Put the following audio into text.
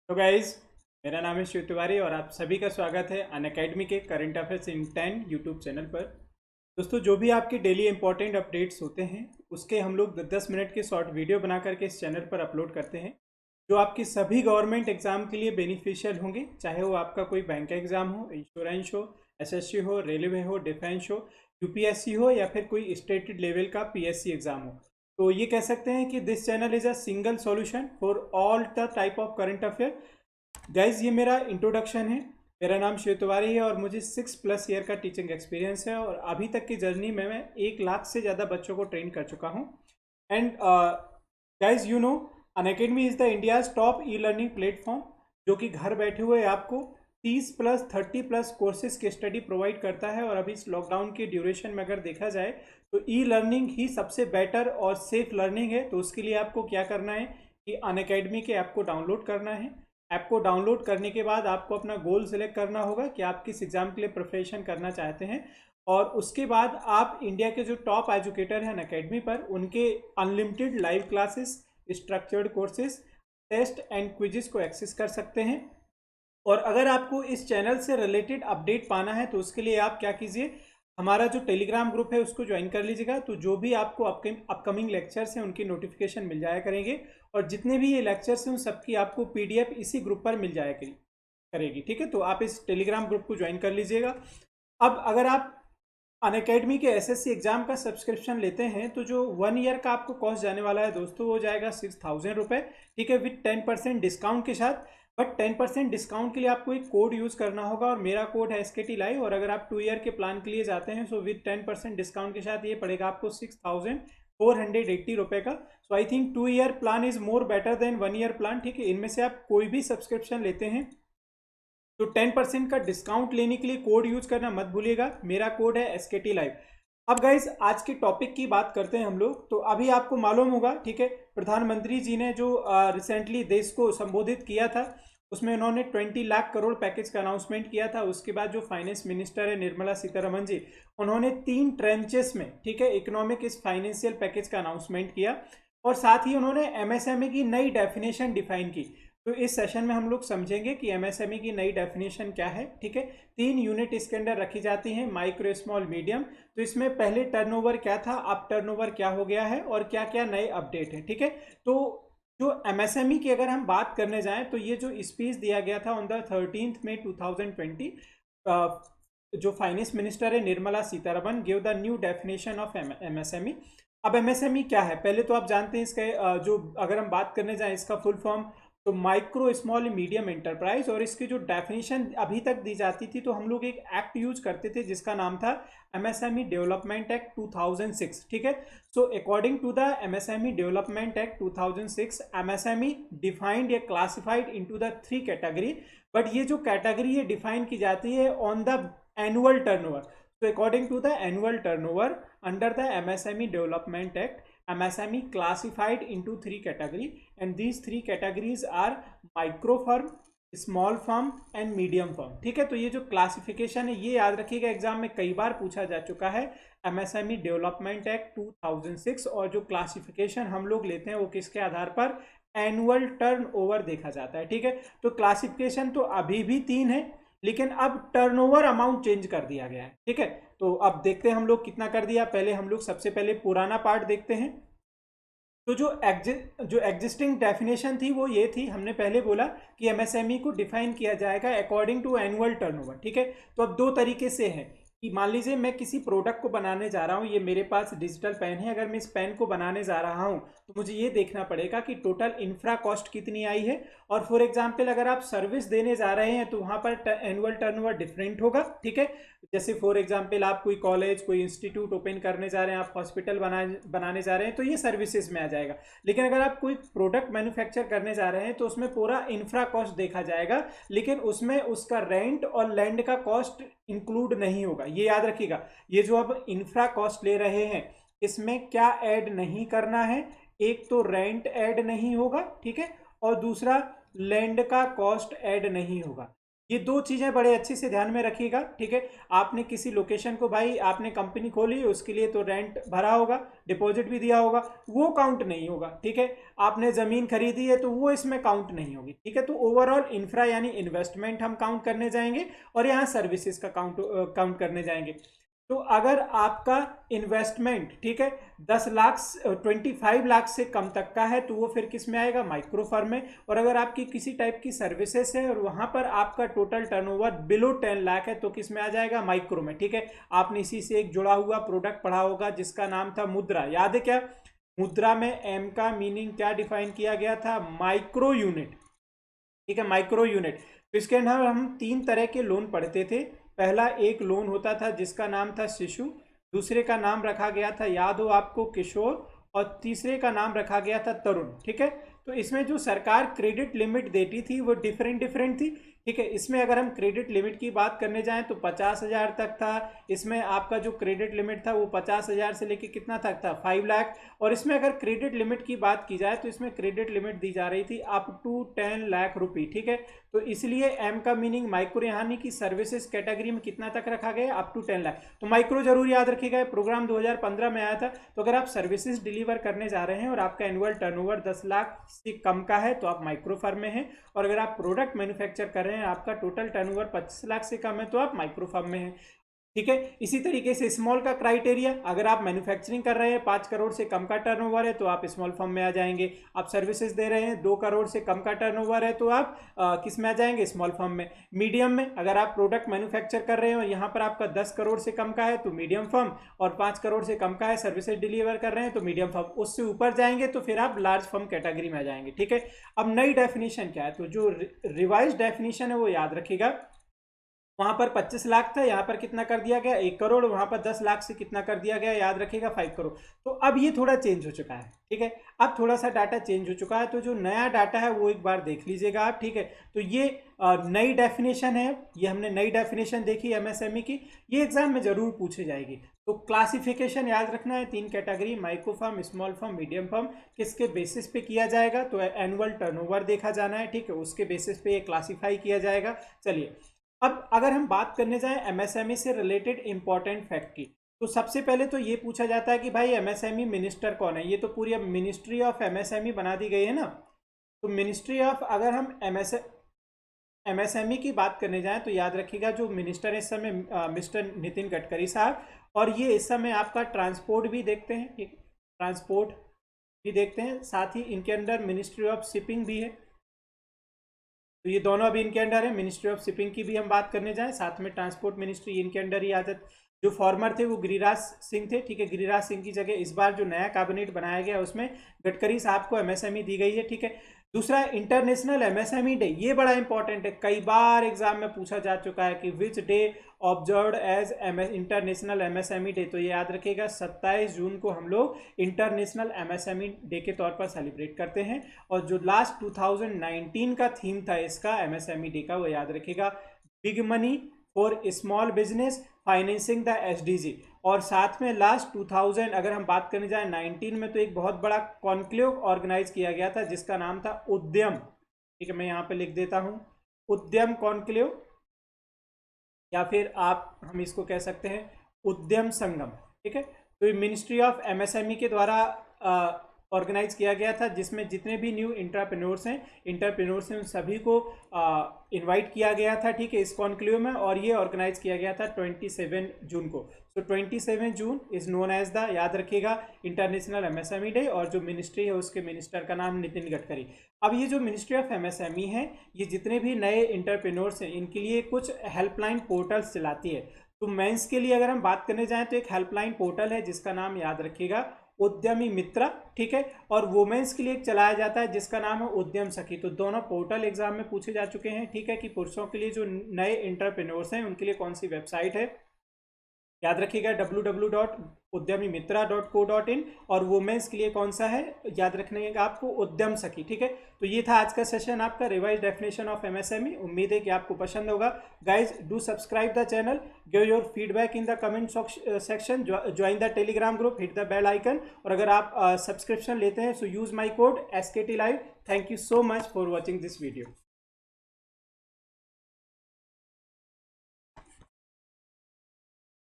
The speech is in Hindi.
तो गाइज, मेरा नाम है शिव तिवारी और आप सभी का स्वागत है अनअकैडमी के current affairs in 10 YouTube channel पर। दोस्तों, जो भी आपके डेली इंपॉर्टेंट अपडेट्स होते हैं उसके हम लोग 10 मिनट के शॉर्ट वीडियो बना करके इस चैनल पर अपलोड करते हैं, जो आपकी सभी गवर्नमेंट एग्जाम के लिए बेनिफिशियल होंगे। चाहे वो आपका कोई बैंक का एग्जाम हो, इंश्योरेंस हो, एसएससी हो, रेलवे हो, डिफेंस हो, यूपीएससी हो या फिर कोई स्टेट लेवल का पीएससी एग्जाम हो। तो ये कह सकते हैं कि this channel is a single solution for all the type of current affair. Guys, ये मेरा इंट्रोडक्शन है। मेरा नाम शिव तिवारी है और मुझे 6+ ईयर का टीचिंग एक्सपीरियंस है और अभी तक की जर्नी में मैं 1 लाख से ज़्यादा बच्चों को ट्रेन कर चुका हूँ। And guys, you know, Unacademy is the India's top e learning platform, जो कि घर बैठे हुए आपको 30+, 30+ कोर्सेज की स्टडी प्रोवाइड करता है। और अभी इस लॉकडाउन के ड्यूरेशन में अगर देखा जाए तो ई लर्निंग ही सबसे बेटर और सेफ लर्निंग है। तो उसके लिए आपको क्या करना है कि अनअकैडमी के ऐप को डाउनलोड करना है। ऐप को डाउनलोड करने के बाद आपको अपना गोल सेलेक्ट करना होगा कि आप किस एग्जाम के लिए प्रिपरेशन करना चाहते हैं। और उसके बाद आप इंडिया के जो टॉप एजुकेटर हैं अनअकैडमी पर, उनके unlimited live classes, structured courses, test and quizzes को एक्सेस कर सकते हैं। और अगर आपको इस चैनल से रिलेटेड अपडेट पाना है तो उसके लिए आप क्या कीजिए, हमारा जो टेलीग्राम ग्रुप है उसको ज्वाइन कर लीजिएगा। तो जो भी आपको अपकमिंग लेक्चर्स हैं उनकी नोटिफिकेशन मिल जाया करेंगे। और जितने भी ये लेक्चर्स हैं उन सबकी आपको पीडीएफ इसी ग्रुप पर मिल जाया करेगी। ठीक है, तो आप इस टेलीग्राम ग्रुप को ज्वाइन कर लीजिएगा। अब अगर आप अनअकैडमी के एसएससी एग्जाम का सब्सक्रिप्शन लेते हैं तो जो 1 ईयर का आपको कॉस्ट जाने वाला है दोस्तों, वो जाएगा 6,000 रुपये। ठीक है, विथ 10% डिस्काउंट के साथ। बट 10% डिस्काउंट के लिए आपको एक कोड यूज़ करना होगा और मेरा कोड है SKT Live। और अगर आप 2 ईयर के प्लान के लिए जाते हैं सो विथ 10% डिस्काउंट के साथ ये पड़ेगा आपको 6,480 रुपये का। So I think 2 year plan is more better than 1 year plan. ठीक है, इनमें से आप कोई भी सब्सक्रिप्शन लेते हैं तो 10% का डिस्काउंट लेने के लिए कोड यूज करना मत भूलिएगा। मेरा कोड है SKT Live। अब गाइज, आज के टॉपिक की बात करते हैं हम लोग। तो अभी आपको मालूम होगा, ठीक है, प्रधानमंत्री जी ने जो रिसेंटली देश को संबोधित किया था उसमें उन्होंने 20 लाख करोड़ पैकेज का अनाउंसमेंट किया था। उसके बाद जो फाइनेंस मिनिस्टर है निर्मला सीतारमन जी, उन्होंने 3 ट्रेंचेस में, ठीक है, इकोनॉमिक इस फाइनेंशियल पैकेज का अनाउंसमेंट किया। और साथ ही उन्होंने MSME की नई डेफिनेशन डिफाइन की। तो इस सेशन में हम लोग समझेंगे कि MSME की नई डेफिनेशन क्या है। ठीक है, 3 यूनिट इसके अंदर रखी जाती हैं, माइक्रो, स्मॉल, मीडियम। तो इसमें पहले टर्नओवर क्या था, अब टर्नओवर क्या हो गया है और क्या क्या नए अपडेट है। ठीक है, तो जो MSME की अगर हम बात करने जाएं तो ये जो स्पीच दिया गया था ऑन द 13 मई 2020, जो फाइनेंस मिनिस्टर है Nirmala Sitharaman give the new definition of MSME। अब MSME क्या है, पहले तो आप जानते हैं इसके जो अगर हम बात करने जाएं इसका फुल फॉर्म, तो माइक्रो, स्मॉल, मीडियम एंटरप्राइज। और इसकी जो डेफिनेशन अभी तक दी जाती थी तो हम लोग एक एक्ट यूज करते थे जिसका नाम था MSME डेवलपमेंट एक्ट 2006। ठीक है, so according to the MSME development act 2006, MSME defined या classified into the 3 category. But ये जो कैटेगरी है डिफाइन की जाती है on the annual turnover. So according to the annual turnover under the MSME Development Act, MSME classified into 3 category, and these 3 categories are micro firm, small firm and medium firm. ठीक है, तो ये जो क्लासिफिकेशन है ये याद रखिएगा, एग्जाम में कई बार पूछा जा चुका है। MSME डेवलपमेंट एक्ट 2006, और जो क्लासिफिकेशन हम लोग लेते हैं वो किसके आधार पर, एनुअल टर्नओवर देखा जाता है। ठीक है, तो क्लासिफिकेशन तो अभी भी 3 है, लेकिन अब टर्नओवर अमाउंट चेंज कर दिया गया है। ठीक है, तो अब देखते हैं हम लोग कितना कर दिया। पहले हम लोग सबसे पहले पुराना पार्ट देखते हैं। तो जो एग्जिस्टिंग डेफिनेशन थी वो ये थी, हमने पहले बोला कि MSME को डिफाइन किया जाएगा अकॉर्डिंग टू एनुअल टर्नओवर। ठीक है, तो अब 2 तरीके से है कि मान लीजिए मैं किसी प्रोडक्ट को बनाने जा रहा हूँ, ये मेरे पास डिजिटल पेन है, अगर मैं इस पेन को बनाने जा रहा हूँ तो मुझे ये देखना पड़ेगा कि टोटल इंफ्रा कॉस्ट कितनी आई है। और फॉर एग्जांपल अगर आप सर्विस देने जा रहे हैं तो वहाँ पर एनुअल टर्नओवर डिफरेंट होगा। ठीक है, जैसे फॉर एग्जांपल आप कोई कॉलेज, कोई इंस्टीट्यूट ओपन करने जा रहे हैं, आप हॉस्पिटल बनाने जा रहे हैं, तो ये सर्विसेज में आ जाएगा। लेकिन अगर आप कोई प्रोडक्ट मैन्युफैक्चर करने जा रहे हैं तो उसमें पूरा इंफ्रा कॉस्ट देखा जाएगा, लेकिन उसमें उसका रेंट और लैंड का कॉस्ट इंक्लूड नहीं होगा। ये याद रखिएगा, ये जो अब इंफ्रा कॉस्ट ले रहे हैं इसमें क्या ऐड नहीं करना है, एक तो रेंट ऐड नहीं होगा, ठीक है, और दूसरा लैंड का कॉस्ट ऐड नहीं होगा। ये दो चीज़ें बड़े अच्छे से ध्यान में रखिएगा, ठीक है। आपने किसी लोकेशन को, भाई आपने कंपनी खोली उसके लिए तो रेंट भरा होगा, डिपॉजिट भी दिया होगा, वो काउंट नहीं होगा, ठीक है। आपने ज़मीन खरीदी है तो वो इसमें काउंट नहीं होगी, ठीक है। तो ओवरऑल इंफ्रा यानी इन्वेस्टमेंट हम काउंट करने जाएंगे और यहाँ सर्विसेज का काउंट करने जाएंगे। तो अगर आपका इन्वेस्टमेंट, ठीक है, 10 लाख 25 लाख से कम तक का है तो वो फिर किस में आएगा, माइक्रो फर्म में। और अगर आपकी किसी टाइप की सर्विसेज है और वहां पर आपका टोटल टर्नओवर बिलो 10 लाख है तो किस में आ जाएगा, माइक्रो में, ठीक है। आपने इसी से एक जुड़ा हुआ प्रोडक्ट पढ़ा होगा जिसका नाम था मुद्रा, याद है क्या? मुद्रा में एम का मीनिंग क्या डिफाइन किया गया था, माइक्रो यूनिट, ठीक है, माइक्रो यूनिट। तो इसके अंदर हम 3 तरह के लोन पढ़ते थे। पहला एक लोन होता था जिसका नाम था शिशु, दूसरे का नाम रखा गया था, याद हो आपको, किशोर, और तीसरे का नाम रखा गया था तरुण, ठीक है। तो इसमें जो सरकार क्रेडिट लिमिट देती थी वो डिफरेंट थी, ठीक है। इसमें अगर हम क्रेडिट लिमिट की बात करने जाएं तो 50,000 तक था। इसमें आपका जो क्रेडिट लिमिट था वो 50,000 से लेके कितना तक था, 5 लाख। और इसमें अगर क्रेडिट लिमिट की बात की जाए तो इसमें क्रेडिट लिमिट दी जा रही थी अप टू 10 लाख रुपये, ठीक है। तो इसलिए एम का मीनिंग माइक्रो, यानी कि सर्विसेज कैटेगरी में कितना तक रखा गया, अप टू 10 लाख। तो माइक्रो जरूर याद रखिएगा, प्रोग्राम 2015 में आया था। तो अगर आप सर्विसेज डिलीवर करने जा रहे हैं और आपका एनुअल टर्नओवर 10 लाख से कम का है तो आप माइक्रो फर्म में हैं, और अगर आप प्रोडक्ट मैन्युफैक्चर कर रहे हैं, आपका टोटल टर्नओवर 25 लाख से कम है तो आप माइक्रो फर्म में हैं, ठीक है। इसी तरीके से स्मॉल का क्राइटेरिया, अगर आप मैन्युफैक्चरिंग कर रहे हैं, 5 करोड़ से कम का टर्नओवर है तो आप स्मॉल फर्म में आ जाएंगे। आप सर्विसेज दे रहे हैं, 2 करोड़ से कम का टर्नओवर है तो आप किस में आ जाएंगे, स्मॉल फर्म में। मीडियम में, अगर आप प्रोडक्ट मैन्युफैक्चर कर रहे हैं और यहाँ पर आपका 10 करोड़ से कम का है तो मीडियम फर्म, और 5 करोड़ से कम का है, सर्विसेज डिलीवर कर रहे हैं तो मीडियम फर्म। उससे ऊपर जाएंगे तो फिर आप लार्ज फर्म कैटेगरी में आ जाएंगे, ठीक है। अब नई डेफिनेशन क्या है, तो जो रिवाइज डेफिनेशन है वो याद रखिएगा। वहां पर 25 लाख था, यहाँ पर कितना कर दिया गया, 1 करोड़। वहां पर 10 लाख से कितना कर दिया गया, याद रखिएगा, 5 करोड़। तो अब ये थोड़ा चेंज हो चुका है, ठीक है। अब थोड़ा सा डाटा चेंज हो चुका है, तो जो नया डाटा है वो एक बार देख लीजिएगा आप, ठीक है। तो ये नई डेफिनेशन है, ये हमने नई डेफिनेशन देखी एमएसएमई की, ये एग्जाम में जरूर पूछी जाएगी। तो क्लासिफिकेशन याद रखना है, 3 category, micro firm, small firm, medium firm. किसके बेसिस पे किया जाएगा, तो एनुअल टर्नओवर देखा जाना है, ठीक है, उसके बेसिस पे ये क्लासीफाई किया जाएगा। चलिए, अब अगर हम बात करने जाएं एमएसएमई से रिलेटेड इंपॉर्टेंट फैक्ट की, तो सबसे पहले तो ये पूछा जाता है कि भाई एमएसएमई मिनिस्टर कौन है। ये तो पूरी अब मिनिस्ट्री ऑफ एमएसएमई बना दी गई है ना। तो मिनिस्ट्री ऑफ, अगर हम एमएसएमई की बात करने जाएं तो याद रखिएगा जो मिनिस्टर है इस समय मिस्टर नितिन गडकरी साहब, और ये इस समय आपका ट्रांसपोर्ट भी देखते हैं, ठीक, ट्रांसपोर्ट भी देखते हैं। साथ ही इनके अंदर मिनिस्ट्री ऑफ शिपिंग भी है, तो ये दोनों अभी इनके अंडर है। मिनिस्ट्री ऑफ शिपिंग की भी हम बात करने जाएं, साथ में ट्रांसपोर्ट मिनिस्ट्री इनके अंडर ही आ जाती। जो फॉर्मर थे वो गिरिराज सिंह थे, ठीक है। गिरिराज सिंह की जगह इस बार जो नया कैबिनेट बनाया गया उसमें गडकरी साहब को एमएसएमई दी गई है, ठीक है। दूसरा, इंटरनेशनल एमएसएमई डे, ये बड़ा इंपॉर्टेंट है, कई बार एग्जाम में पूछा जा चुका है कि which day observed as international MSME day. तो ये याद रखिएगा, 27 जून को हम लोग इंटरनेशनल एमएसएमई डे के तौर पर सेलिब्रेट करते हैं। और जो लास्ट 2019 का थीम था इसका एमएसएमई डे का, वो याद रखिएगा, big money for small business financing the SDG. और साथ में लास्ट 2000, अगर हम बात करने जाए 19 में, तो एक बहुत बड़ा कॉन्क्लेव ऑर्गेनाइज किया गया था जिसका नाम था उद्यम, ठीक है, मैं यहाँ पे लिख देता हूँ, उद्यम कॉन्क्लेव, या फिर हम इसको कह सकते हैं उद्यम संगम, ठीक है। तो ये मिनिस्ट्री ऑफ एमएसएमई के द्वारा ऑर्गेनाइज किया गया था, जिसमें जितने भी न्यू इंटरप्रेन्योर्स हैं उन सभी को इनवाइट किया गया था, ठीक है, इस कॉन्क्लेव में। और ये ऑर्गेनाइज किया गया था 27 जून को। तो 27 June is known as the, याद रखिएगा, इंटरनेशनल एमएसएमई डे। और जो मिनिस्ट्री है उसके मिनिस्टर का नाम नितिन गडकरी। अब ये जो मिनिस्ट्री ऑफ एमएसएमई है, ये जितने भी नए इंटरप्रेन्योर्स हैं इनके लिए कुछ हेल्पलाइन पोर्टल्स चलाती है। तो मेंस के लिए अगर हम बात करने जाएं तो एक हेल्पलाइन पोर्टल है जिसका नाम याद रखिएगा उद्यमी मित्रा, ठीक है। और वुमेन्स के लिए एक चलाया जाता है जिसका नाम है उद्यम सखी। तो दोनों पोर्टल एग्जाम में पूछे जा चुके हैं, ठीक है, कि पुरुषों के लिए जो नए इंटरप्रेन्योर्स हैं उनके लिए कौन सी वेबसाइट है, याद रखिएगा www.udyamimitra.co.in। और वुमेन्स के लिए कौन सा है, याद रखने का आपको उद्यम सखी, ठीक है। तो ये था आज का सेशन आपका रिवाइज डेफिनेशन ऑफ एमएसएमई। उम्मीद है कि आपको पसंद होगा। Guys, do subscribe the channel, give your feedback in the comment section, join the telegram group, hit the bell icon. और अगर आप सब्सक्रिप्शन लेते हैं so use my code SKT Live। Thank you so much for watching this video.